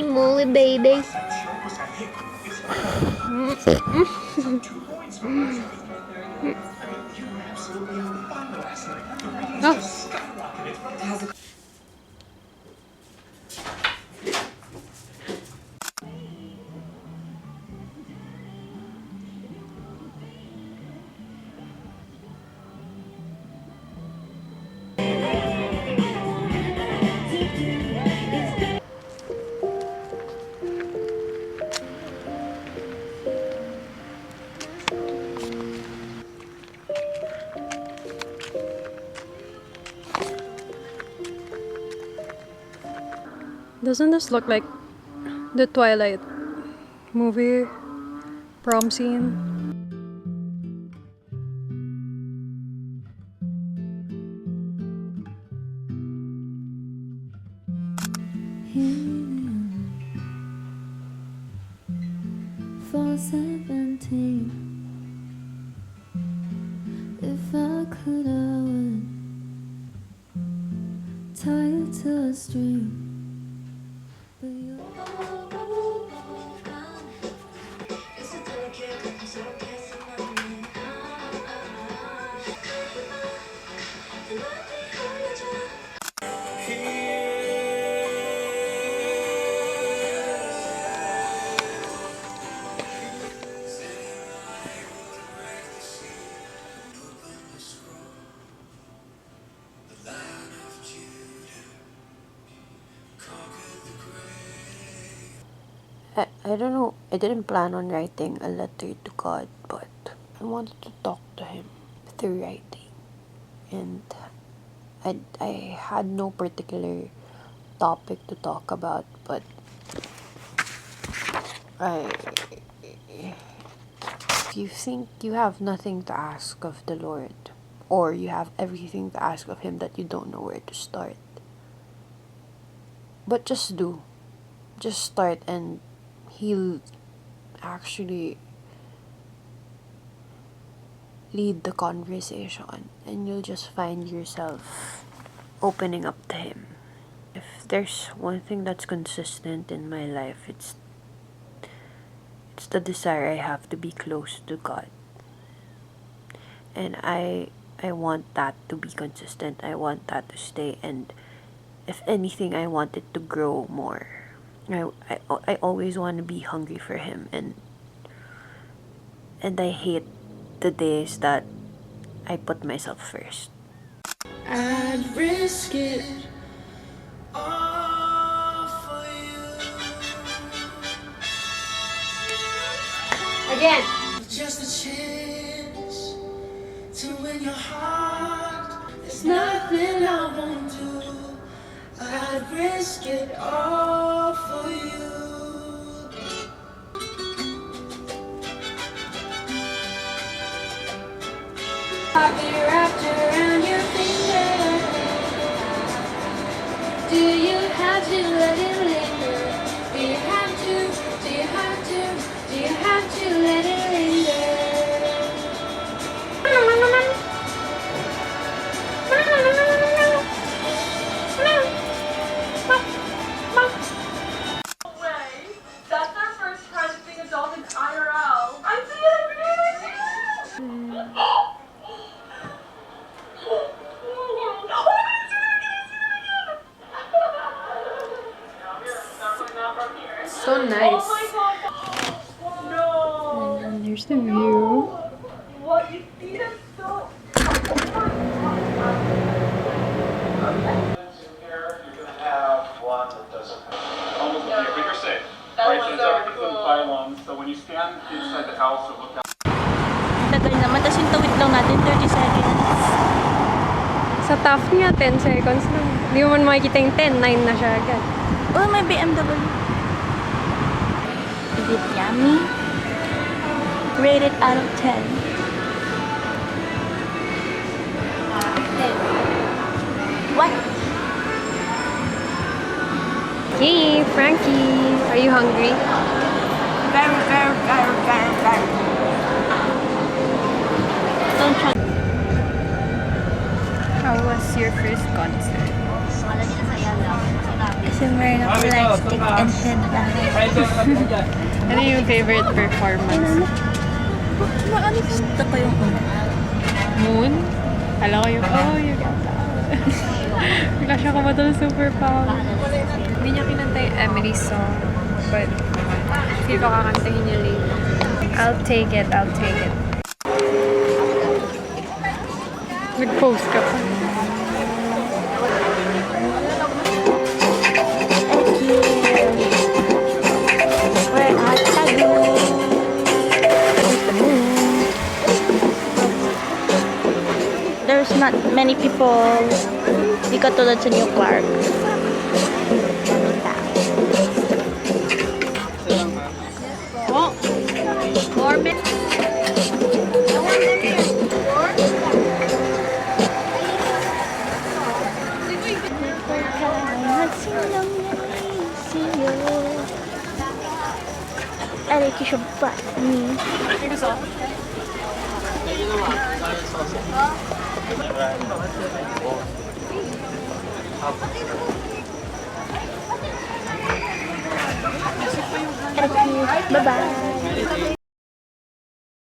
moly, baby. Oh. Doesn't this look like the Twilight movie prom scene? For 17, if I could, I would tie you to a string. But you're I don't know, I didn't plan on writing a letter to God, but I wanted to talk to Him through writing. And I had no particular topic to talk about, but if you think you have nothing to ask of the Lord, or you have everything to ask of Him that you don't know where to start, but just start, and He'll actually lead the conversation, and you'll just find yourself opening up to Him. If there's one thing that's consistent in my life, it's the desire I have to be close to God. And I want that to be consistent. I want that to stay, and if anything, I want it to grow more. I always want to be hungry for Him, and I hate the days that I put myself first. I'd risk it all for you. Again. Just a chance to win your heart. There's nothing I won't do. I'd risk it all for you. I'll be wrapped around your finger. Do you have to let it linger? Do you have to? Do you have to? Do you have to let it linger? That's our first time being adult in IRL. I see it every day. So nice. Oh my god. No. And here's the view. What you see is so. Here, you're gonna have one that doesn't have. Almost here, but you're safe. That Right, was so it's so everything's in cool. pylons, so when you stand inside the house or look out. Tagal naman, tapos yung tawid lang natin, 30 seconds. Sa top niya, 10 seconds lang. Hindi mo man makikita yung 10, 9 na siya agad. Oh, may BMW. Is it yummy? Rated out of 10. 10. What? Hey, Frankie! Are you hungry? Very, very, very, very, very. Don't try. How was your first concert? Kasi meron ako lightstick and headband. Ano yung favorite performance? Gusto ko yung Moon? Alam ko yung, oh, you got that. Bigla siya kumatal superpower. Hindi niya kinanta yung Emily's song. But, feel ko kakantahin niya later. I'll take it. Nag-post ka pa. Where are you? There's not many people. Di katulad sa New Clark. Daming tao. Oh! Orbit! Aray, kysha ba? Bye-bye.